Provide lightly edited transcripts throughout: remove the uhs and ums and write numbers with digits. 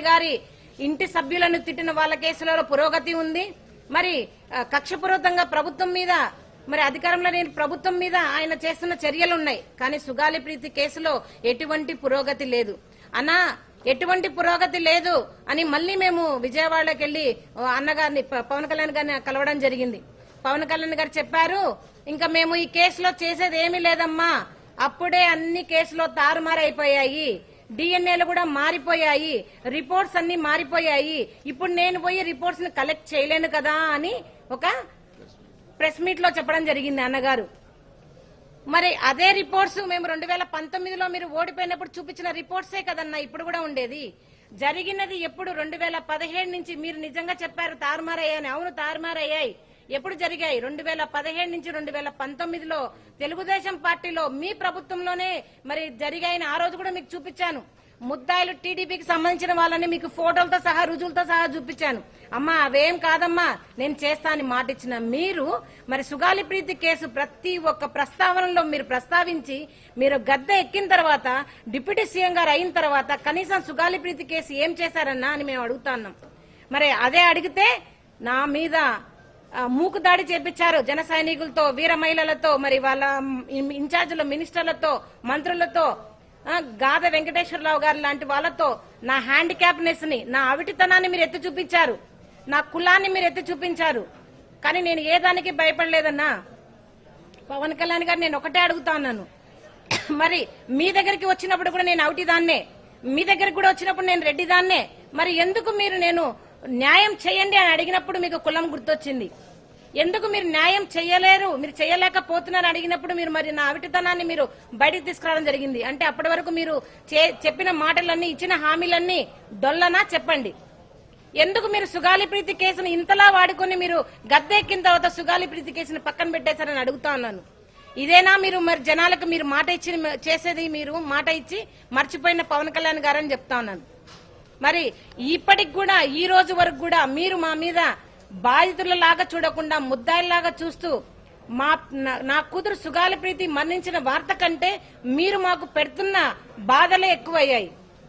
గారి ఇంటి సభ్యులను తిట్టిన వాళ్ళ కేసులలో పురోగతి ఉంది. మరి కక్షపూరితంగా ప్రభుత్వం మీద మరి అధికారంలో లేని ప్రభుత్వం మీద ఆయన చేస్తున్న చర్యలున్నాయి. కానీ సుగాలి ప్రీతి కేసులో ఎటువంటి పురోగతి లేదు అన్నా. ఎటువంటి పురోగతి లేదు అని మళ్ళీ మేము విజయవాడకి వెళ్లి అన్నగారిని పవన్ కళ్యాణ్ గారిని కలవడం జరిగింది. పవన్ కళ్యాణ్ గారు చెప్పారు, ఇంకా మేము ఈ కేసులో చేసేది ఏమీ లేదమ్మా, అప్పుడే అన్ని కేసులో తారుమారైపోయాయి, డిఎన్ఏలు కూడా మారిపోయాయి, రిపోర్ట్స్ అన్ని మారిపోయాయి, ఇప్పుడు నేను పోయి రిపోర్ట్స్ ని కలెక్ట్ చేయలేను కదా అని ఒక ప్రెస్ మీట్ లో చెప్పడం జరిగింది అన్నగారు. మరి అదే రిపోర్ట్స్ మేము 2019లో మీరు ఓడిపోయినప్పుడు చూపించిన రిపోర్ట్సే కదన్నా ఇప్పుడు కూడా ఉండేది. జరిగినది ఎప్పుడు 2017 నుంచి మీరు నిజంగా చెప్పారు తారుమారయ్యాయని. అవును, తారుమారయ్యాయి. ఎప్పుడు జరిగాయి? 2017 నుంచి 2019లో తెలుగుదేశం పార్టీలో మీ ప్రభుత్వంలోనే మరి జరిగాయని ఆ రోజు కూడా మీకు చూపించాను. ముద్దాయిలు టీడీపీకి సంబంధించిన వాళ్ళని మీకు ఫోటోలతో సహా రుజువులతో సహా చూపించాను. అమ్మా అవేం కాదమ్మా నేను చేస్తా అని మాట ఇచ్చిన మీరు మరి సుగాలి ప్రీతి కేసు ప్రతి ఒక్క ప్రస్తావనలో మీరు ప్రస్తావించి మీరు గద్దె ఎక్కిన తర్వాత డిప్యూటీ సీఎం గారు అయిన తర్వాత కనీసం సుగాలి ప్రీతి కేసు ఏం చేశారన్నా అని మేము అడుగుతున్నాం. మరి అదే అడిగితే నా మీద మూకు దాడి చేపించారు జన సైనికులతో, వీర మహిళలతో, మరి వాళ్ళ ఇన్ఛార్జీల మినిస్టర్లతో, మంత్రులతో, గాద వెంకటేశ్వరరావు గారు లాంటి వాళ్ళతో నా హ్యాండిక్యాప్నెస్ ని, నా అవిటితనాన్ని మీరు ఎత్తి చూపించారు, నా కులాన్ని మీరు ఎత్తి చూపించారు. కానీ నేను ఏ దానికి భయపడలేదన్నా. పవన్ కళ్యాణ్ గారు నేను ఒకటే అడుగుతా ఉన్నాను, మరి మీ దగ్గరికి వచ్చినప్పుడు కూడా నేను అవిటిదాన్నే, మీ దగ్గరికి కూడా వచ్చినప్పుడు నేను రెడ్డిదాన్నే, మరి ఎందుకు మీరు నేను న్యాయం చేయండి అని అడిగినప్పుడు మీకు కులం గుర్తొచ్చింది? ఎందుకు మీరు న్యాయం చేయలేరు, మీరు చేయలేకపోతున్నారు అడిగినప్పుడు మీరు మరి నా అవిటితనాన్ని మీరు బయటికి తీసుకురావడం జరిగింది? అంటే అప్పటి వరకు మీరు చెప్పిన మాటలన్నీ, ఇచ్చిన హామీలన్నీ డొల్లనా చెప్పండి. ఎందుకు మీరు సుగాలి ప్రీతి కేసును ఇంతలా వాడుకొని మీరు గద్దెక్కిన తర్వాత సుగాలి ప్రీతి కేసును పక్కన పెట్టేశారని అడుగుతా ఉన్నాను. ఇదేనా మీరు మరి జనాలకు మీరు మాట ఇచ్చి చేసేది? మీరు మాట ఇచ్చి మర్చిపోయిన పవన్ కళ్యాణ్ గారని చెప్తా ఉన్నాను. మరి ఇప్పటికి కూడా ఈ రోజు వరకు కూడా మీరు మా మీద బాధితులలాగా చూడకుండా ముద్దాయిలాగా చూస్తూ నా కూతురు సుగాలి ప్రీతి మరణించిన వార్త కంటే మీరు మాకు పెడుతున్న బాధలే ఎక్కువయ్యాయి.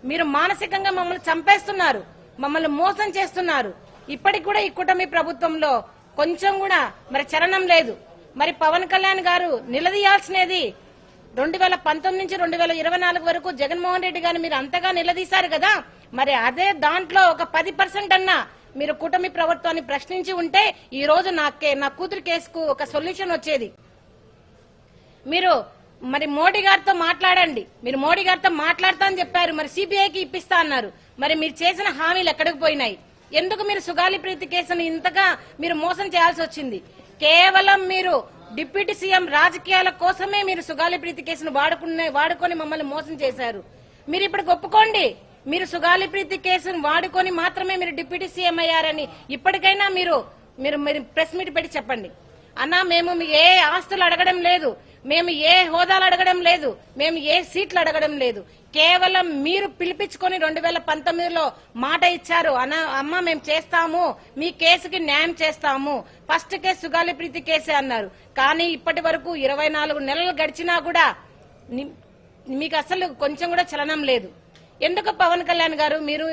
మీరు మానసికంగా మమ్మల్ని చంపేస్తున్నారు, మమ్మల్ని మోసం చేస్తున్నారు. ఇప్పటికి కూడా ఈ కూటమి ప్రభుత్వంలో కొంచెం కూడా మరి చలనం లేదు. మరి పవన్ కళ్యాణ్ గారు నిలదీయాల్సినది 2019 నుంచి 2024 వరకు జగన్మోహన్ రెడ్డి గారిని మీరు అంతగా నిలదీశారు కదా, మరి అదే దాంట్లో ఒక 10% అన్నా మీరు కూటమి ప్రభుత్వాన్ని ప్రశ్నించి ఉంటే ఈ రోజు నా కూతురు కేసుకు ఒక సొల్యూషన్ వచ్చేది. మీరు మరి మోడీ గారితో మాట్లాడండి, మీరు మోడీ గారితో మాట్లాడతా అని చెప్పారు, మరి సిబిఐకి ఇప్పిస్తా అన్నారు. మరి మీరు చేసిన హామీలు ఎక్కడికి పోయినాయి? ఎందుకు మీరు సుగాలి ప్రీతి కేసును ఇంతగా మీరు మోసం చేయాల్సి వచ్చింది? కేవలం మీరు డిప్యూటీ సీఎం రాజకీయాల కోసమే మీరు సుగాలి ప్రీతి కేసును వాడుకొని మమ్మల్ని మోసం చేశారు. మీరు ఇప్పుడు ఒప్పుకోండి, మీరు సుగాలి ప్రీతి కేసును వాడుకొని మాత్రమే మీరు డిప్యూటీ సీఎం అయ్యారని ఇప్పటికైనా మీరు ప్రెస్ మీట్ పెట్టి చెప్పండి. అన్నా మేము ఏ ఆస్తులు అడగడం లేదు, మేము ఏ హోదాలు అడగడం లేదు, మేము ఏ సీట్లు అడగడం లేదు. కేవలం మీరు పిలిపించుకొని 2019లో మాట ఇచ్చారు, అమ్మ మేము చేస్తాము, మీ కేసుకి న్యాయం చేస్తాము, ఫస్ట్ కేసు సుగాలి ప్రీతి కేసే అన్నారు. కానీ ఇప్పటి వరకు 24 నెలలు గడిచినా కూడా మీకు అసలు కొంచెం కూడా చలనం లేదు. ఎందుకు పవన్ కళ్యాణ్ గారు మీరు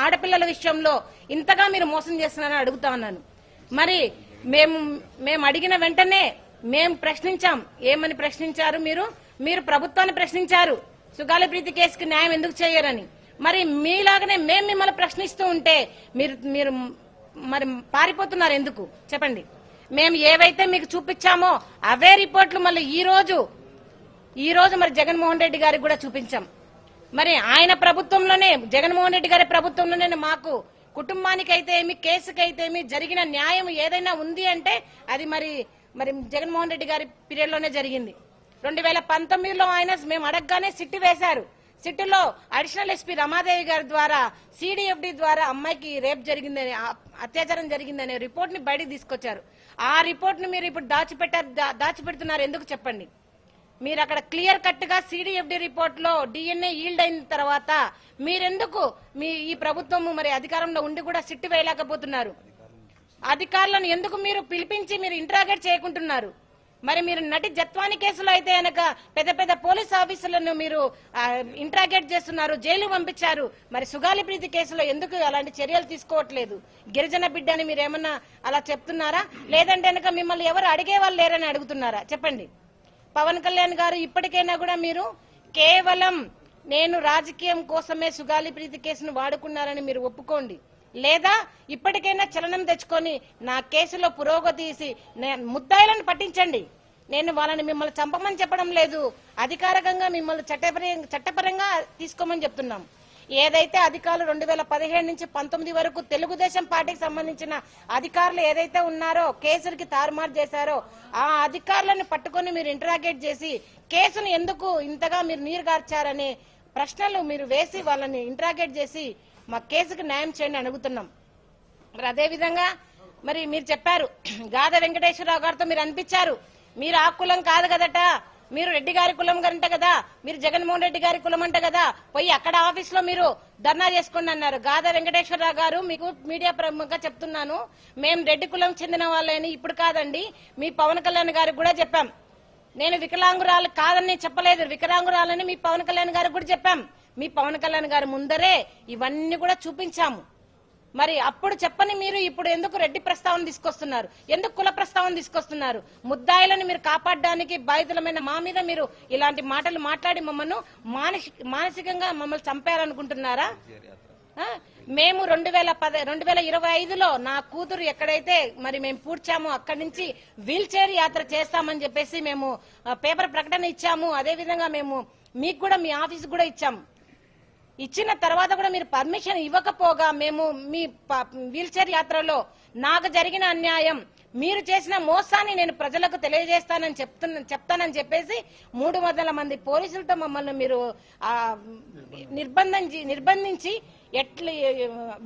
ఆడపిల్లల విషయంలో ఇంతగా మీరు మోసం చేస్తున్నారని అడుగుతా ఉన్నాను. మరి మేము అడిగిన వెంటనే మేము ప్రశ్నించాం. ఏమని ప్రశ్నించారు? మీరు ప్రభుత్వాన్ని ప్రశ్నించారు, సుగాలి ప్రీతి కేసుకి న్యాయం ఎందుకు చేయరని. మరి మీలాగనే మేము మిమ్మల్ని ప్రశ్నిస్తూ ఉంటే మీరు మరి పారిపోతున్నారు ఎందుకు చెప్పండి? మేము ఏవైతే మీకు చూపించామో అవే రిపోర్ట్లు మళ్ళీ ఈ రోజు మరి జగన్మోహన్ రెడ్డి గారికి కూడా చూపించాం. మరి ఆయన ప్రభుత్వంలోనే, జగన్మోహన్ రెడ్డి గారి ప్రభుత్వంలోనే మాకు కుటుంబానికైతే ఏమి, కేసుకైతే ఏమి జరిగిన న్యాయం ఏదైనా ఉంది అంటే అది మరి జగన్మోహన్ రెడ్డి గారి పీరియడ్ లోనే జరిగింది. 2019లో ఆయన మేము అడగగానే సిట్టు వేశారు. సిట్టులో అడిషనల్ ఎస్పీ రమాదేవి గారి ద్వారా సిడిఎఫ్డి ద్వారా అమ్మాయికి రేప్ జరిగిందని, అత్యాచారం జరిగిందనే రిపోర్ట్ ని బయటకు తీసుకొచ్చారు. ఆ రిపోర్ట్ ని మీరు ఇప్పుడు దాచిపెడుతున్నారు ఎందుకు చెప్పండి? మీరు అక్కడ క్లియర్ కట్ గా సిడిఎఫ్డి రిపోర్ట్ లో డిఎన్ఏ ఈల్డ్ అయిన తర్వాత మీరెందుకు ఈ ప్రభుత్వం మరి అధికారంలో ఉండి కూడా సిట్టు వేయలేకపోతున్నారు? అధికారులను ఎందుకు మీరు పిలిపించి మీరు ఇంటరాగేట్ చేయకుంటున్నారు? మరి మీరు నటి జత్వాని కేసులో అయితే కనుక పెద్ద పెద్ద పోలీస్ ఆఫీసర్లను మీరు ఇంట్రాగేట్ చేస్తున్నారు, జైలు పంపించారు. మరి సుగాలి ప్రీతి కేసులో ఎందుకు అలాంటి చర్యలు తీసుకోవట్లేదు? గిరిజన బిడ్డ అని మీరు ఏమన్నా అలా చెప్తున్నారా? లేదంటే కనుక మిమ్మల్ని ఎవరు అడిగే వాళ్ళు లేరని అడుగుతున్నారా? చెప్పండి. పవన్ కళ్యాణ్ గారు ఇప్పటికైనా కూడా మీరు కేవలం నేను రాజకీయం కోసమే సుగాలి ప్రీతి కేసును వాడుకున్నారని మీరు ఒప్పుకోండి. లేదా ఇప్పటికైనా చలనం తెచ్చుకొని నా కేసులో పురోగతి ముద్దాయిలను పట్టించండి. నేను వాళ్ళని మిమ్మల్ని చంపమని చెప్పడం లేదు, అధికారికంగా మిమ్మల్ని చట్టపరంగా తీసుకోమని చెప్తున్నాం. ఏదైతే అధికారులు 2017 నుంచి 19 వరకు తెలుగుదేశం పార్టీకి సంబంధించిన అధికారులు ఏదైతే ఉన్నారో కేసులకి తారుమారు చేశారో ఆ అధికారులను పట్టుకొని మీరు ఇంటరాగేట్ చేసి కేసును ఎందుకు ఇంతగా మీరు నీరుగార్చారనే ప్రశ్నలు మీరు వేసి వాళ్ళని ఇంటరాగేట్ చేసి మా కేసుకు న్యాయం చేయండి అడుగుతున్నాం. మరి అదేవిధంగా మరి మీరు చెప్పారు గాద వెంకటేశ్వరరావు గారితో మీరు అనిపించారు మీరు ఆ కులం కాదు కదట, మీరు రెడ్డి గారి కులం గంట కదా, మీరు జగన్మోహన్ రెడ్డి గారి కులం అంట కదా, పోయి అక్కడ ఆఫీస్ లో మీరు ధర్నా చేసుకోండి అన్నారు. గాద వెంకటేశ్వరరావు గారు మీకు మీడియా ప్రముఖంగా చెప్తున్నాను, మేము రెడ్డి కులం చెందిన వాళ్ళని ఇప్పుడు కాదండి, మీ పవన్ కళ్యాణ్ గారికి కూడా చెప్పాం. నేను వికలాంగురాలు కాదని చెప్పలేదు, వికలాంగురాలని మీ పవన్ కళ్యాణ్ గారికి కూడా చెప్పాం. మీ పవన్ కళ్యాణ్ గారి ముందరే ఇవన్నీ కూడా చూపించాము. మరి అప్పుడు చెప్పని మీరు ఇప్పుడు ఎందుకు రెడ్డి ప్రస్తావన తీసుకొస్తున్నారు? ఎందుకు కుల ప్రస్తావన తీసుకొస్తున్నారు? ముద్దాయిలను మీరు కాపాడడానికి బాధితులమైన మా మీద మీరు ఇలాంటి మాటలు మాట్లాడి మమ్మల్ని మానసికంగా మమ్మల్ని చంపారనుకుంటున్నారా? మేము 2025లో నా కూతురు ఎక్కడైతే మరి మేము పూడ్చామో అక్కడి నుంచి వీల్ చైర్ యాత్ర చేస్తామని చెప్పేసి మేము పేపర్ ప్రకటన ఇచ్చాము. అదేవిధంగా మేము మీకు కూడా మీ ఆఫీస్ కూడా ఇచ్చాము. ఇచ్చిన తర్వాత కూడా మీరు పర్మిషన్ ఇవ్వకపోగా మేము మీ వీల్ చైర్ యాత్రలో నాకు జరిగిన అన్యాయం, మీరు చేసిన మోసాన్ని నేను ప్రజలకు తెలియజేస్తానని చెప్తానని చెప్పేసి 300 మంది పోలీసులతో మమ్మల్ని మీరు నిర్బంధించి ఎట్లా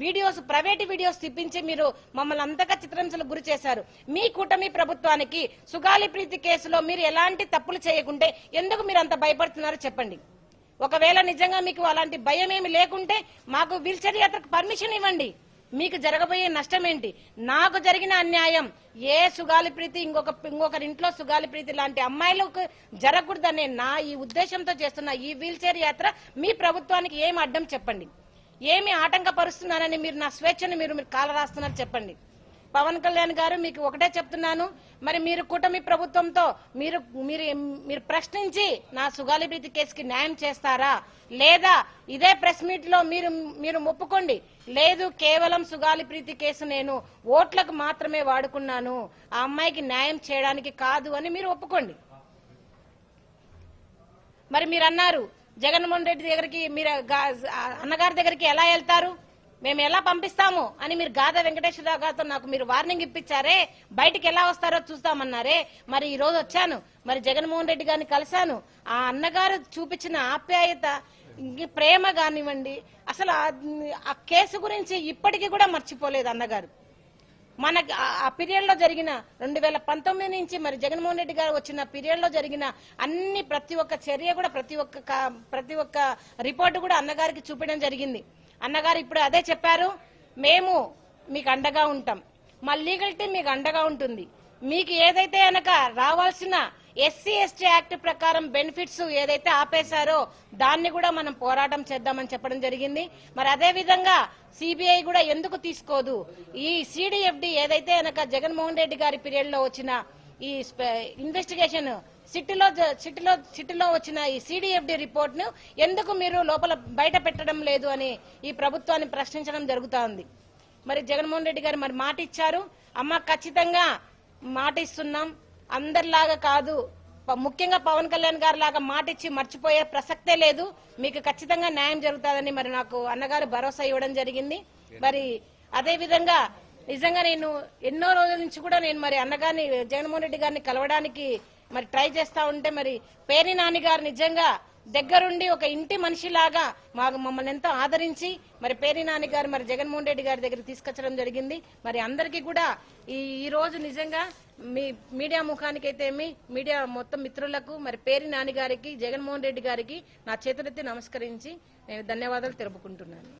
వీడియోస్ ప్రైవేట్ వీడియోస్ తిప్పించి మీరు మమ్మల్ని అంతగా చిత్రహింసలకు గురి చేశారు. మీ కూటమి ప్రభుత్వానికి సుగాలి ప్రీతి కేసులో మీరు ఎలాంటి తప్పులు చేయకుంటే ఎందుకు మీరు అంత భయపడుతున్నారో చెప్పండి. ఒకవేళ నిజంగా మీకు అలాంటి భయం ఏమి లేకుంటే మాకు వీల్ చైర్ యాత్రకు పర్మిషన్ ఇవ్వండి. మీకు జరగబోయే నష్టం ఏంటి? నాకు జరిగిన అన్యాయం ఏ సుగాలి ప్రీతి ఇంకొకరి ఇంట్లో సుగాలి ప్రీతి లాంటి అమ్మాయిలకు జరగకూడదనే నా ఈ ఉద్దేశంతో చేస్తున్న ఈ వీల్ చైర్ యాత్ర మీ ప్రభుత్వానికి ఏమి అడ్డం చెప్పండి, ఏమి ఆటంకపరుస్తున్నారని మీరు నా స్వేచ్ఛను మీరు కాలరాస్తున్నారు చెప్పండి. పవన్ కళ్యాణ్ గారు మీకు ఒకటే చెప్తున్నాను, మరి మీరు కూటమి ప్రభుత్వంతో మీరు ప్రశ్నించి నా సుగాలి ప్రీతి కేసుకి న్యాయం చేస్తారా? లేదా ఇదే ప్రెస్ మీట్ లో మీరు ఒప్పుకోండి, లేదు కేవలం సుగాలి ప్రీతి కేసు నేను ఓట్లకు మాత్రమే వాడుకున్నాను, ఆ అమ్మాయికి న్యాయం చేయడానికి కాదు అని మీరు ఒప్పుకోండి. మరి మీరు అన్నారు జగన్మోహన్ రెడ్డి దగ్గరికి మీరు అన్నగారి దగ్గరికి ఎలా వెళ్తారు, మేము ఎలా పంపిస్తాము అని మీరు గాద వెంకటేశ్వరరావు గారితో నాకు మీరు వార్నింగ్ ఇప్పించారే, బయటికి ఎలా వస్తారో చూస్తామన్నారే. మరి ఈ రోజు వచ్చాను, మరి జగన్మోహన్ రెడ్డి గారిని కలిశాను. ఆ అన్నగారు చూపించిన ఆప్యాయత ప్రేమ కానివ్వండి, అసలు ఆ కేసు గురించి ఇప్పటికీ కూడా మర్చిపోలేదు అన్నగారు. మన ఆ పీరియడ్ లో జరిగిన 2019 నుంచి మరి జగన్మోహన్ రెడ్డి గారు వచ్చిన పీరియడ్ లో జరిగిన ప్రతి ఒక్క చర్య కూడా ప్రతి ఒక్క రిపోర్టు కూడా అన్నగారికి చూపించడం జరిగింది. అన్నగారు ఇప్పుడు అదే చెప్పారు, మేము మీకు అండగా ఉంటాం, మా లీగల్ టీం మీకు అండగా ఉంటుంది, మీకు ఏదైతే కనుక రావాల్సిన SC/ST యాక్ట్ ప్రకారం బెనిఫిట్స్ ఏదైతే ఆపేశారో దాన్ని కూడా మనం పోరాటం చేద్దామని చెప్పడం జరిగింది. మరి అదే విధంగా CBI కూడా ఎందుకు తీసుకోదు, ఈ CDFD ఏదైతే కనుక జగన్మోహన్ రెడ్డి గారి పీరియడ్ లో వచ్చిన ఈ ఇన్వెస్టిగేషన్ సిటీలో వచ్చిన ఈ CDFD రిపోర్ట్ ను ఎందుకు మీరు లోపల బయట పెట్టడం లేదు అని ఈ ప్రభుత్వాన్ని ప్రశ్నించడం జరుగుతా ఉంది. మరి జగన్మోహన్ రెడ్డి గారు మరి మాట ఇచ్చారు, అమ్మ ఖచ్చితంగా మాట ఇస్తున్నాం, అందరిలాగా కాదు, ముఖ్యంగా పవన్ కళ్యాణ్ గారి లాగా మాట ఇచ్చి మర్చిపోయే ప్రసక్తే లేదు, మీకు ఖచ్చితంగా న్యాయం జరుగుతుందని మరి నాకు అన్నగారు భరోసా ఇవ్వడం జరిగింది. మరి అదే విధంగా నిజంగా నేను ఎన్నో రోజుల నుంచి కూడా నేను మరి అన్నగారిని జగన్మోహన్ రెడ్డి గారిని కలవడానికి మరి ట్రై చేస్తా ఉంటే మరి పేర్ని నాని గారు నిజంగా దగ్గరుండి ఒక ఇంటి మనిషిలాగా మమ్మల్ని ఎంతో ఆదరించి మరి పేర్ని నాని గారు మరి జగన్మోహన్ రెడ్డి గారి దగ్గర తీసుకొచ్చడం జరిగింది. మరి అందరికీ కూడా ఈ రోజు నిజంగా మీ మీడియా ముఖానికైతే మీడియా మొత్తం మిత్రులకు మరి పేర్ని నాని గారికి జగన్మోహన్ రెడ్డి గారికి నా చేతులెత్తి నమస్కరించి నేను ధన్యవాదాలు తెలుపుకుంటున్నాను.